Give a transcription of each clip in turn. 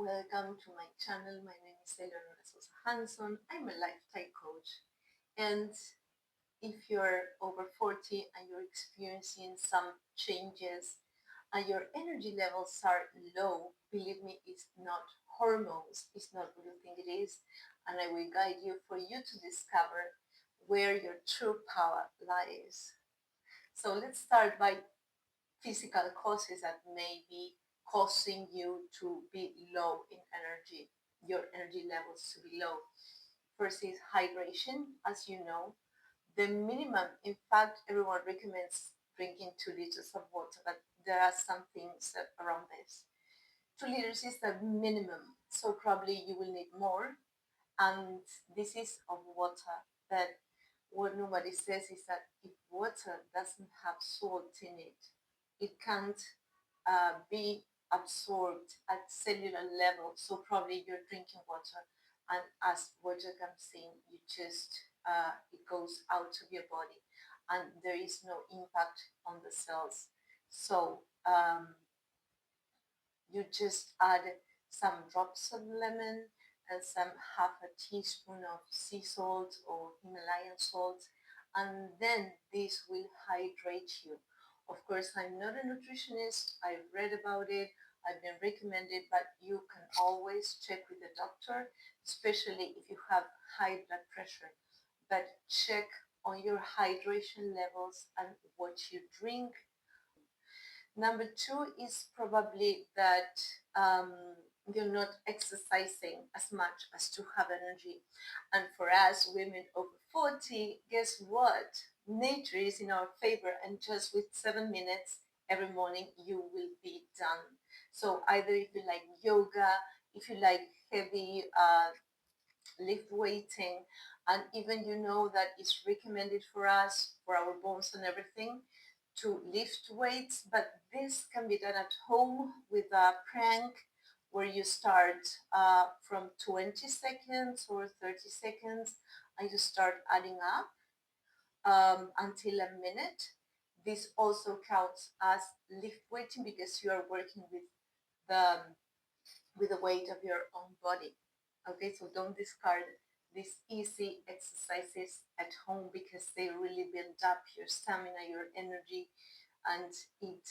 Welcome to my channel. My name is Eleonora Sosa Hanson. I'm a lifestyle coach. And if you're over 40 and you're experiencing some changes and your energy levels are low, believe me, it's not hormones, it's not what you think it is. And I will guide you for you to discover where your true power lies. So let's start by physical causes that may be causing you to be low in energy, your energy levels to be low. First is hydration, as you know. The minimum, in fact, everyone recommends drinking 2 liters of water, but there are some things around this. 2 liters is the minimum, so probably you will need more. And this is of water. But what nobody says is that if water doesn't have salt in it, it can't be absorbed at cellular level. So probably you're drinking water, and as water comes in, you just it goes out of your body, and there is no impact on the cells. So you just add some drops of lemon and some half a teaspoon of sea salt or Himalayan salt, and then this will hydrate you. Of course, I'm not a nutritionist. I've read about it. I've been recommended, but you can always check with the doctor, especially if you have high blood pressure. But check on your hydration levels and what you drink. Number two is probably that um, you're not exercising as much as to have energy. And for us, women over 40, guess what? Nature is in our favor, and just with 7 minutes every morning, you will be done. So, either if you like yoga, if you like heavy lift weighting, and even you know that it's recommended for us, for our bones and everything, to lift weights, but this can be done at home with a prank where you start from 20 seconds or 30 seconds and you start adding up until a minute. This also counts as lift weighting because you are working the with the weight of your own body. Okay, so don't discard these easy exercises at home because they really build up your stamina, your energy, and it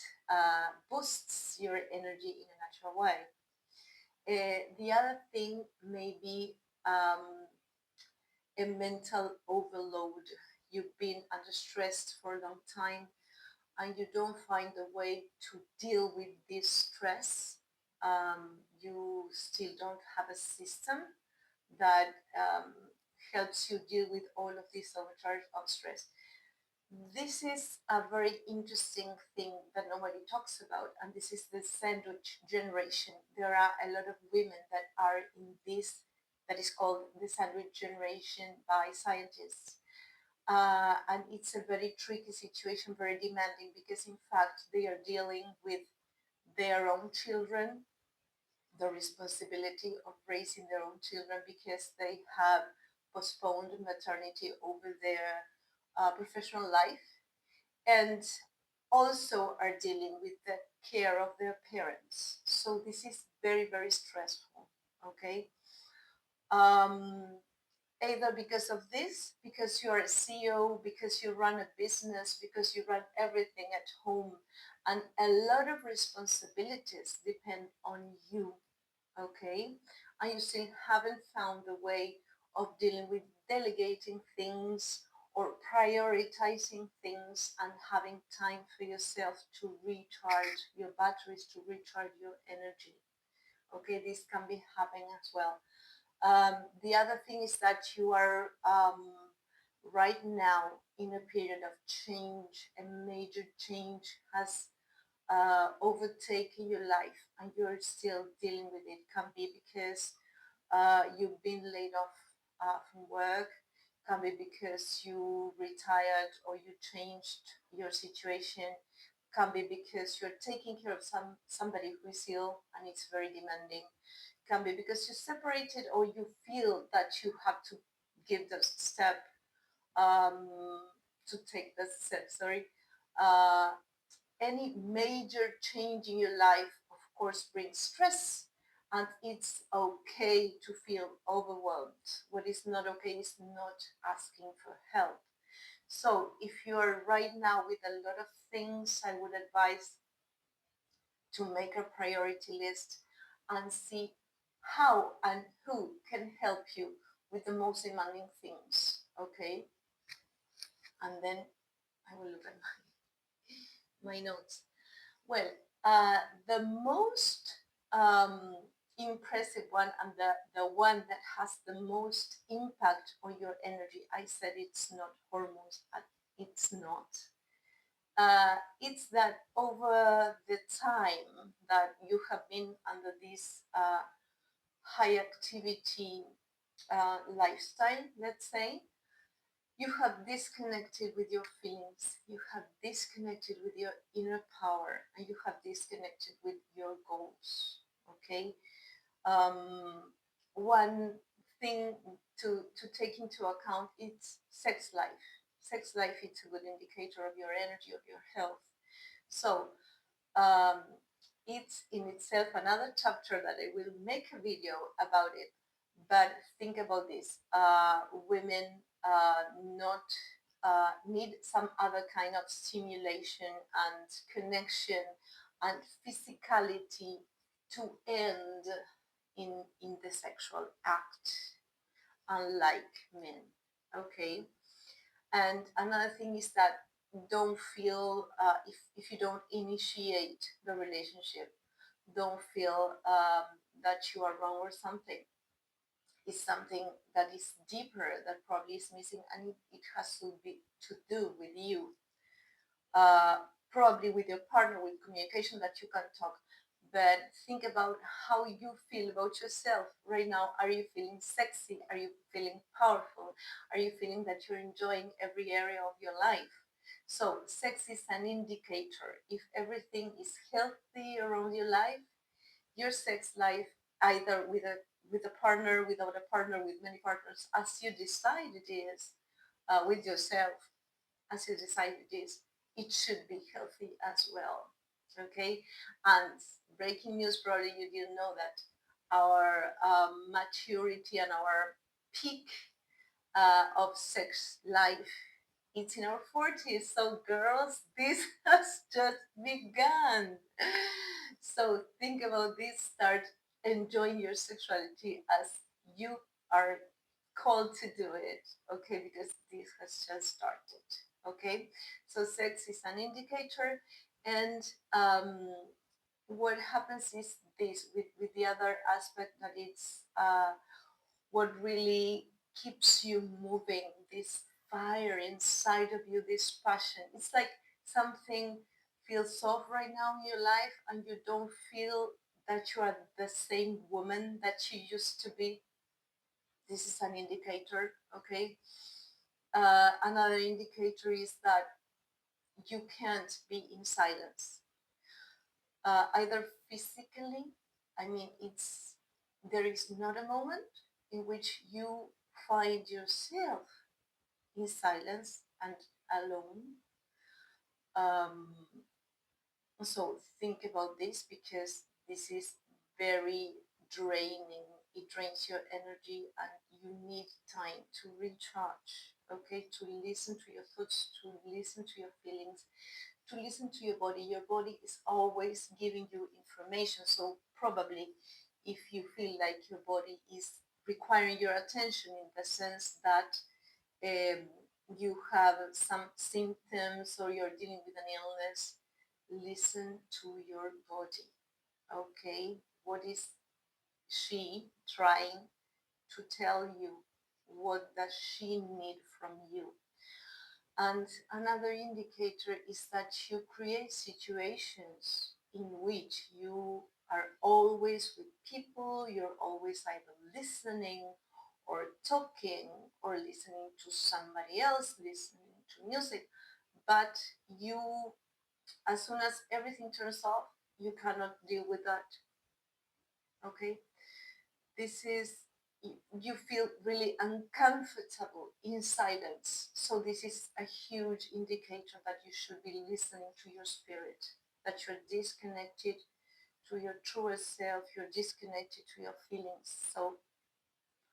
boosts your energy in a natural way. The other thing may be a mental overload. You've been under stress for a long time and you don't find a way to deal with this stress. You still don't have a system that helps you deal with all of this overcharge of stress. This is a very interesting thing that nobody talks about, and this is the sandwich generation. There are a lot of women that are in this, that is called the sandwich generation by scientists. And it's a very tricky situation, very demanding, because in fact they are dealing with their own children, the responsibility of raising their own children because they have postponed maternity over their professional life, and also are dealing with the care of their parents. So this is very, very stressful. Okay. Um, Either because of this, because you're a CEO, because you run a business, because you run everything at home, and a lot of responsibilities depend on you, okay? And you still haven't found a way of dealing with delegating things or prioritizing things and having time for yourself to recharge your batteries, to recharge your energy. Okay, this can be happening as well. The other thing is that you are right now in a period of change. A major change has overtaken your life and you're still dealing with it. Can be because you've been laid off from work, can be because you retired or you changed your situation, can be because you're taking care of somebody who is ill and it's very demanding, can be because you separated or you feel that you have to give the step, um, to take the step, sorry. Any major change in your life, of course, brings stress and it's okay to feel overwhelmed. What is not okay is not asking for help. So if you are right now with a lot of things, I would advise to make a priority list and see how and who can help you with the most demanding things. Okay, and then I will look at my notes. Well, uh, the most um, impressive one and the one that has the most impact on your energy, I said it's not hormones, it's not. It's that over the time that you have been under this high activity lifestyle, let's say, you have disconnected with your feelings, you have disconnected with your inner power, and you have disconnected with your goals. Okay. One thing to take into account is sex life. Sex life is a good indicator of your energy, of your health. So um, it's in itself another chapter that I will make a video about it. But think about this: women not need some other kind of stimulation and connection and physicality to end in the sexual act, unlike men. Okay. And another thing is that don't feel if you don't initiate the relationship, don't feel that you are wrong or something. It's something that is deeper that probably is missing, and it has to be to do with you, uh, probably with your partner, with communication that you can talk. But think about how you feel about yourself right now. Are you feeling sexy? Are you feeling powerful? Are you feeling that you're enjoying every area of your life? So sex is an indicator. If everything is healthy around your life, your sex life, either with a partner, without a partner, with many partners, as you decide it is, with yourself, as you decide it is, it should be healthy as well. Okay. And breaking news, probably you didn't know that our maturity and our peak of sex life, it's in our 40s. So girls, this has just begun. So think about this, start enjoying your sexuality as you are called to do it, okay, because this has just started. Okay, so sex is an indicator. And what happens is this with the other aspect, that it's what really keeps you moving, this fire inside of you, this passion. It's like something feels off right now in your life and you don't feel that you are the same woman that you used to be. This is an indicator. Okay. Another indicator is that you can't be in silence, either physically. I mean, it's there is not a moment in which you find yourself in silence and alone. Um, so think about this, because this is very draining. It drains your energy and you need time to recharge. Okay, to listen to your thoughts, to listen to your feelings, to listen to your body. Your body is always giving you information. So probably if you feel like your body is requiring your attention, in the sense that um, you have some symptoms or you're dealing with an illness, listen to your body. Okay, what is she trying to tell you? What does she need from you? And another indicator is that you create situations in which you are always with people, you're always either listening or talking or listening to somebody else, listening to music, but you, as soon as everything turns off, you cannot deal with that. Okay? This is, you feel really uncomfortable in silence. So this is a huge indicator that you should be listening to your spirit, that you're disconnected to your truest self, you're disconnected to your feelings. So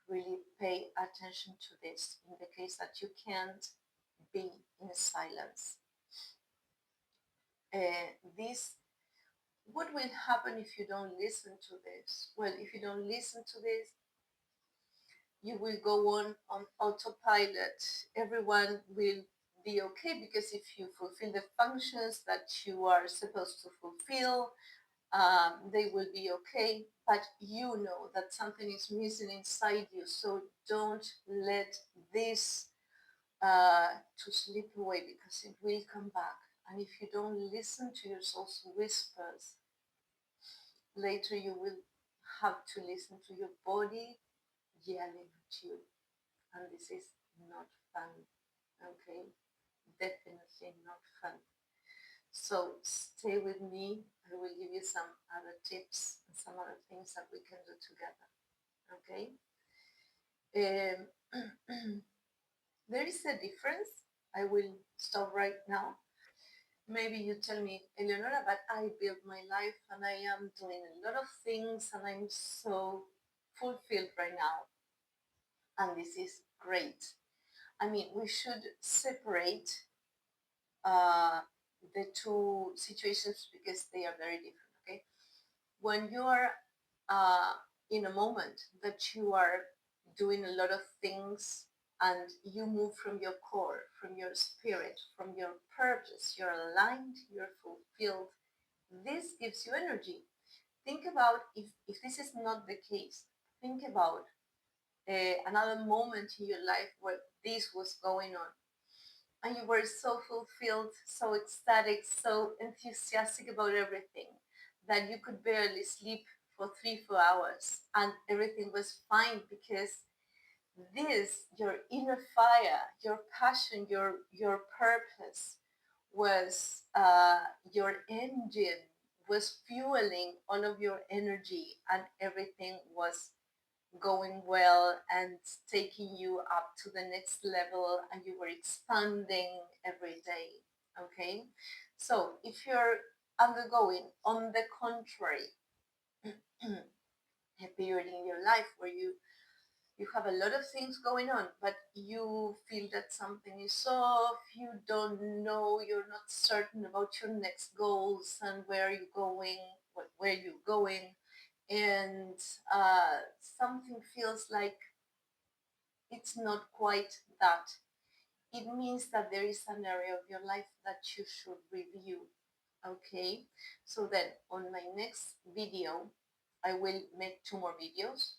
really pay attention to this in the case that you can't be in silence. This what will happen if you don't listen to this? Well, if you don't listen to this, you will go on autopilot. Everyone will be okay because if you fulfill the functions that you are supposed to fulfill, they will be okay. But you know that something is missing inside you, so don't let this to slip away because it will come back. And if you don't listen to your soul's whispers, later you will have to listen to your body yelling at you. And this is not fun, okay? Definitely not fun. So stay with me. I will give you some other tips and some other things that we can do together, okay? There is a difference. I will stop right now. Maybe you tell me, Eleonora, but I built my life and I am doing a lot of things and I'm so fulfilled right now. And this is great. I mean, we should separate uh, the two situations because they are very different, okay? When you are uh, in a moment that you are doing a lot of things and you move from your core, from your spirit, from your purpose, you're aligned, you're fulfilled, this gives you energy. Think about if this is not the case, think about another moment in your life where this was going on and you were so fulfilled, so ecstatic, so enthusiastic about everything that you could barely sleep for 3 4 hours and everything was fine because this your inner fire, your passion, your purpose was your engine, was fueling all of your energy and everything was going well and taking you up to the next level and you were expanding every day. Okay, so if you're undergoing on the contrary a period in your life where you have a lot of things going on but you feel that something is off, you don't know, you're not certain about your next goals and where you're going, where you're going, and something feels like it's not quite that. It means that there is an area of your life that you should review. Okay, so then on my next video, I will make 2 more videos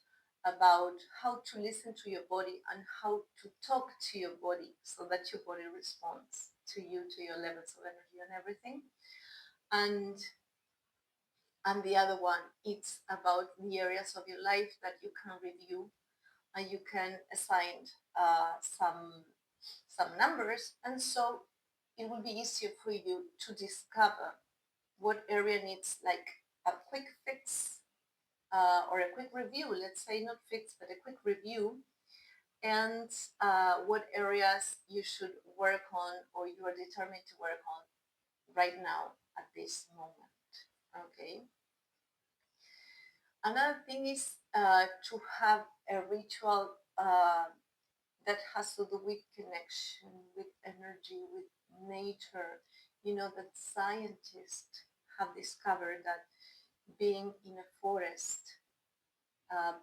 about how to listen to your body and how to talk to your body so that your body responds to you, to your levels of energy and everything. And the other one, it's about the areas of your life that you can review and you can assign some numbers, and so it will be easier for you to discover what area needs like a quick fix or a quick review. Let's say not fix, but a quick review, and what areas you should work on or you are determined to work on right now at this moment. Okay. Another thing is to have a ritual that has to do with connection, with energy, with nature. You know that scientists have discovered that being in a forest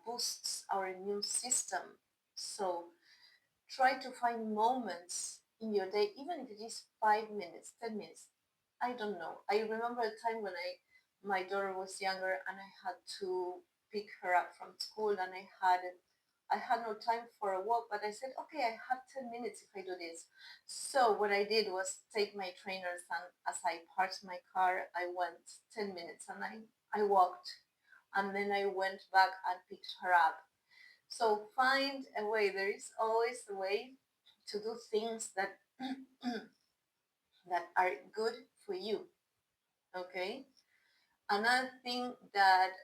boosts our immune system. So try to find moments in your day, even if it is 5 minutes, 10 minutes. I don't know. I remember a time when my daughter was younger and I had to pick her up from school and I had no time for a walk, but I said, okay, I have 10 minutes if I do this. So what I did was take my trainers and as I parked my car, I went 10 minutes and I walked and then I went back and picked her up. So find a way. There is always a way to do things that that are good for you. Okay. Another thing that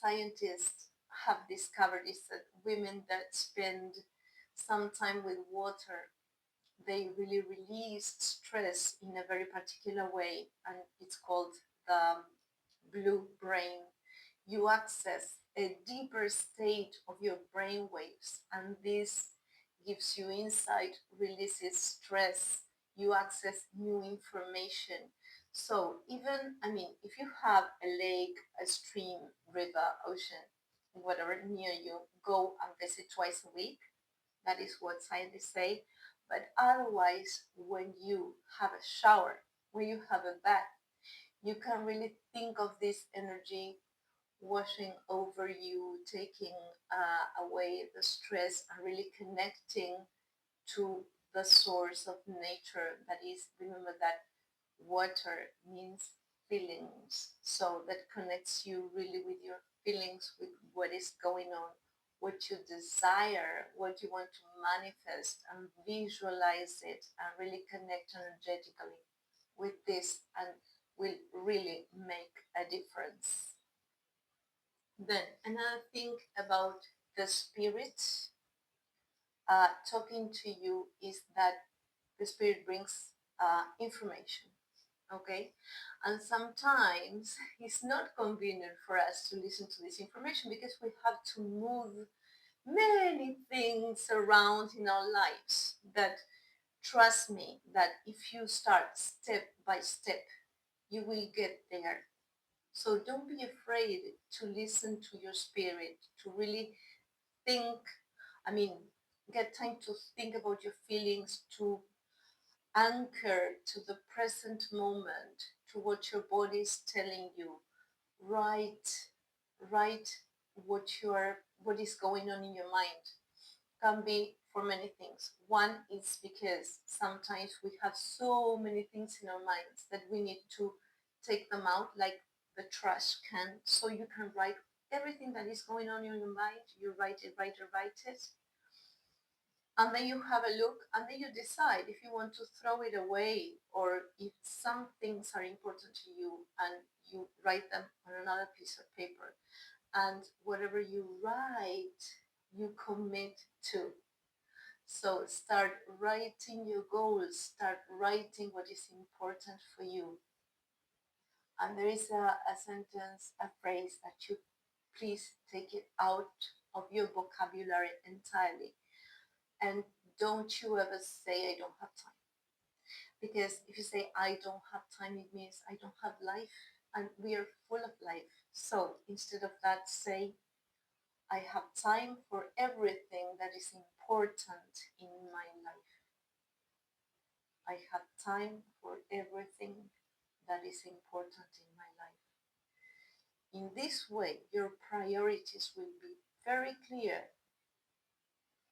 scientists have discovered is that women that spend some time with water, they really release stress in a very particular way, and it's called blue brain. You access a deeper state of your brain waves, and this gives you insight, releases stress, you access new information. So, even, I mean, if you have a lake, a stream, river, ocean, whatever near you, go and visit twice a week. That is what scientists say. But otherwise, when you have a shower, when you have a bath, you can really think of this energy washing over you, taking away the stress, and really connecting to the source of nature. That is, remember that water means feelings. So that connects you really with your feelings, with what is going on, what you desire, what you want to manifest, and visualize it and really connect energetically with this, and will really make a difference. Then another thing about the spirit talking to you is that the spirit brings information. Okay, and sometimes it's not convenient for us to listen to this information because we have to move many things around in our lives. That, trust me, that if you start step by step, you will get there. So don't be afraid to listen to your spirit, to really think, I mean, get time to think about your feelings, to anchor to the present moment, to what your body is telling you. Write, write what is going on in your mind. Can be for many things. One is because sometimes we have so many things in our minds that we need to take them out like the trash can. So you can write everything that is going on in your mind. You write it, write it, write it, and then you have a look, and then you decide if you want to throw it away or if some things are important to you, and you write them on another piece of paper. And whatever you write, you commit to. So start writing your goals, start writing what is important for you. And there is a sentence, a phrase that you please take it out of your vocabulary entirely. And don't you ever say, I don't have time. Because if you say, I don't have time, it means I don't have life. And we are full of life. So instead of that, say, I have time for everything that is important in my life. I have time for everything that is important in my life. In this way, your priorities will be very clear.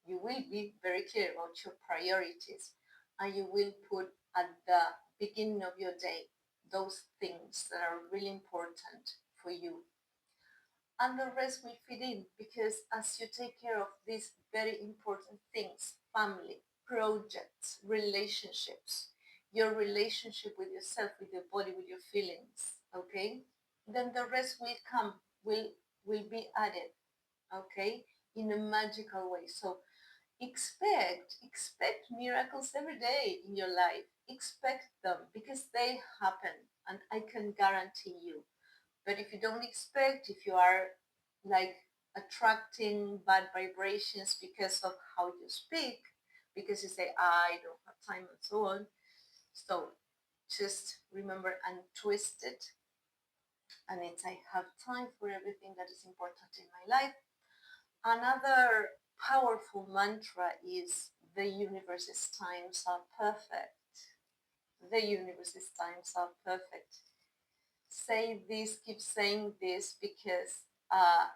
You will be very clear about your priorities, and you will put at the beginning of your day those things that are really important for you, and the rest will fit in, because as you take care of these very important things, family, projects, relationships, your relationship with yourself, with your body, with your feelings, okay, then the rest will come, will be added, okay, in a magical way. So expect miracles every day in your life. Expect them, because they happen, and I can guarantee you. But if you don't expect, if you are like attracting bad vibrations because of how you speak, because you say, I don't have time, and so on. So just remember and twist it. And it's, I have time for everything that is important in my life. Another powerful mantra is, the universe's times are perfect. The universe's times are perfect. Say this, keep saying this, because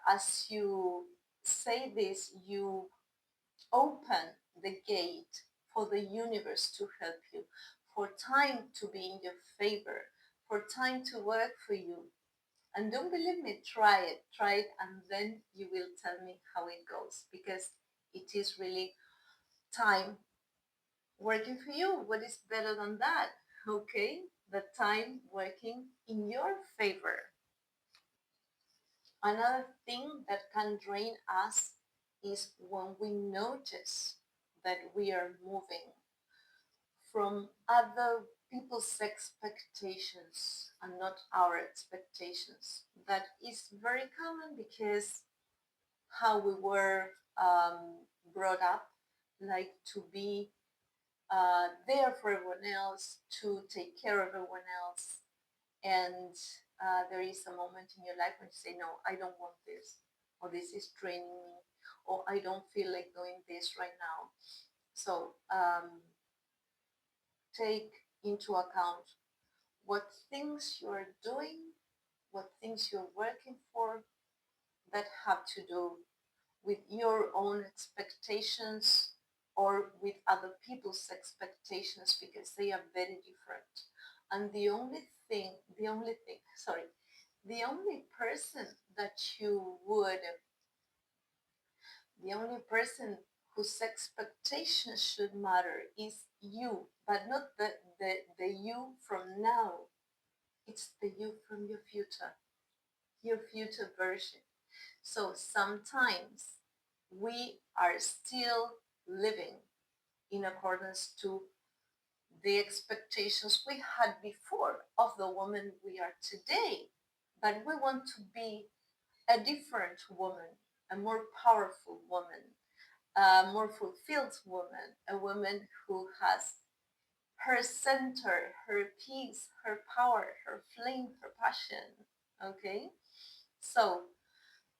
as you say this, you open the gate for the universe to help you, for time to be in your favor, for time to work for you. And don't believe me, try it, and then you will tell me how it goes, because it is really time working for you. What is better than that? Okay, the time working in your favor. Another thing that can drain us is when we notice that we are moving from other people's expectations and not our expectations. That is very common because how we were brought up, like to be there for everyone else, to take care of everyone else. And there is a moment in your life when you say, no, I don't want this, or this is draining me, or I don't feel like doing this right now. So take into account what things you're doing, what things you're working for that have to do with your own expectations or with other people's expectations, because they are very different. And the only person that you would, the only person whose expectations should matter is you, but not the you from now. It's the you from your future version. So sometimes we are still living in accordance to the expectations we had before of the woman we are today. But we want to be a different woman, a more powerful woman, a more fulfilled woman, a woman who has her center, her peace, her power, her flame, her passion. Okay? So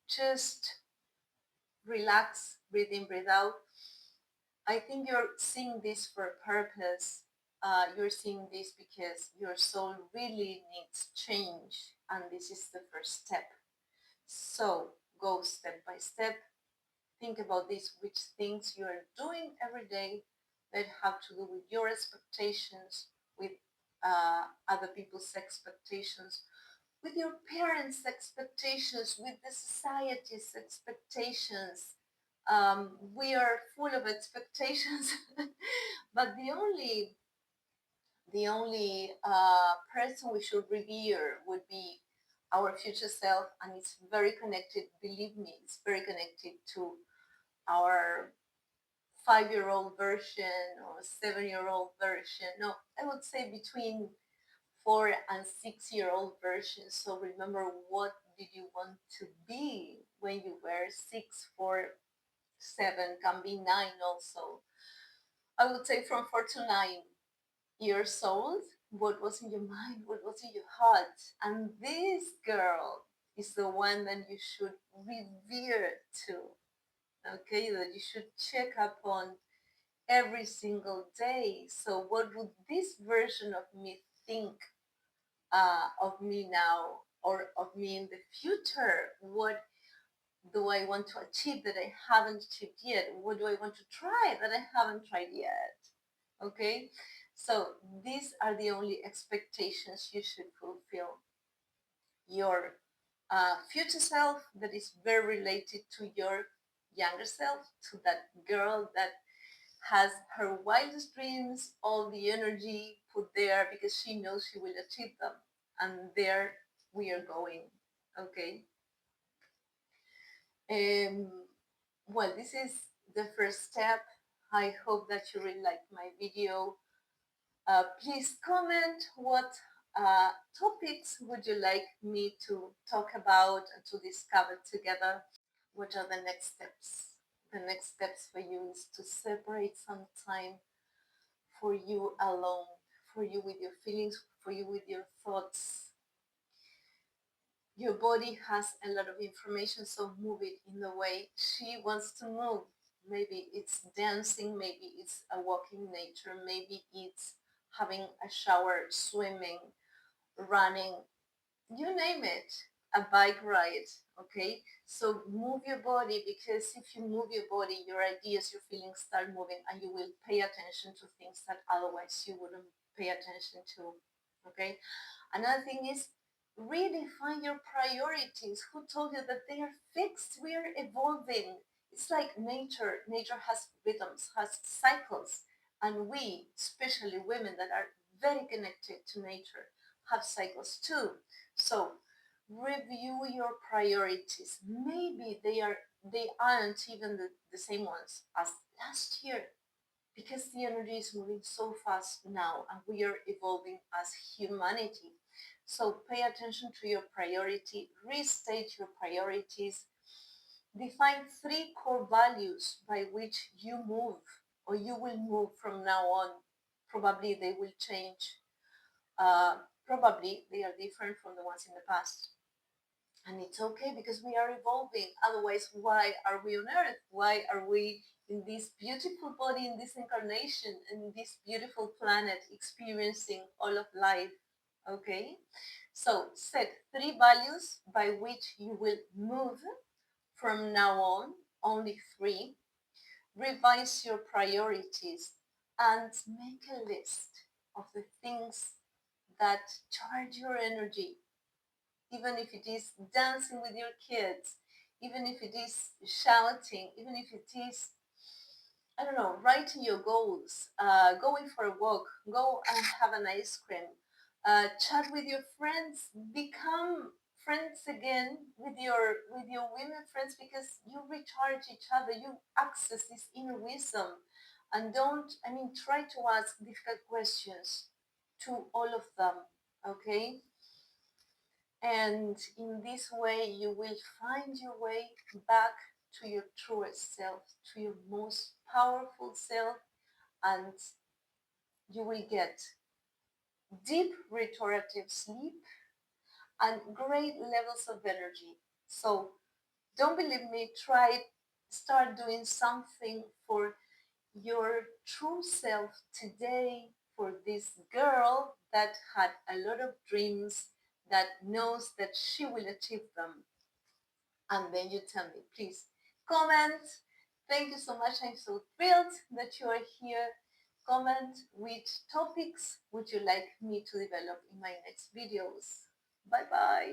just relax, breathe in, breathe out. I think you're seeing this for a purpose. You're seeing this because your soul really needs change, and this is the first step. So go step by step. Think about this, which things you are doing every day that have to do with your expectations, with other people's expectations, with your parents' expectations, with the society's expectations. We are full of expectations, but the only person we should revere would be our future self, and it's very connected. Believe me, it's very connected to our 5-year-old version or 7-year-old version. No, I would say between 4 and 6-year-old version. So remember, what did you want to be when you were 6, 4, 7, can be 9 also. I would say from 4 to 9 years old, what was in your mind, what was in your heart. And this girl is the one that you should revere to, okay, that you should check up on every single day. So what would this version of me think of me now, or of me in the future? What do I want to achieve that I haven't achieved yet? What do I want to try that I haven't tried yet? Okay, so these are the only expectations you should fulfill. Your future self, that is very related to your younger self, to that girl that has her wildest dreams, all the energy put there because she knows she will achieve them. And there we are going. Okay. Um, well, this is the first step. I hope that you really liked my video. Please comment what topics would you like me to talk about and to discover together. What are the next steps? The next steps for you is to separate some time for you alone, for you with your feelings, for you with your thoughts. Your body has a lot of information, so move it in the way she wants to move. Maybe it's dancing, maybe it's a walk in nature, maybe it's having a shower, swimming, running, you name it, a bike ride. Okay, so move your body, because if you move your body, your ideas, your feelings start moving, and you will pay attention to things that otherwise you wouldn't pay attention to. Okay, another thing is redefine your priorities. Who told you that they are fixed? We are evolving. It's like nature has rhythms, has cycles, and we, especially women that are very connected to nature, have cycles too. So review your priorities. Maybe they aren't even the same ones as last year. because the energy is moving so fast now and we are evolving as humanity. So pay attention to your priority, restate your priorities, define three core values by which you move or you will move from now on. Probably they will change. Probably they are different from the ones in the past. And it's okay because we are evolving. Otherwise, why are we on earth? Why are we in this beautiful body, in this incarnation, in this beautiful planet, experiencing all of life? Okay, so set three values by which you will move from now on, only three. Revise your priorities and make a list of the things that charge your energy, even if it is dancing with your kids, even if it is shouting, even if it is, I don't know, writing your goals, going for a walk, go and have an ice cream, chat with your friends, become friends again with your women friends, because you recharge each other, you access this inner wisdom, and don't, I mean, try to ask difficult questions to all of them, okay? And in this way, you will find your way back to your truest self, to your most powerful self, and you will get deep restorative sleep and great levels of energy. So don't believe me, try it. Start doing something for your true self today, for this girl that had a lot of dreams, that knows that she will achieve them. And then you tell me, please comment. Thank you so much. I'm so thrilled that you are here. Comment which topics would you like me to develop in my next videos. Bye bye.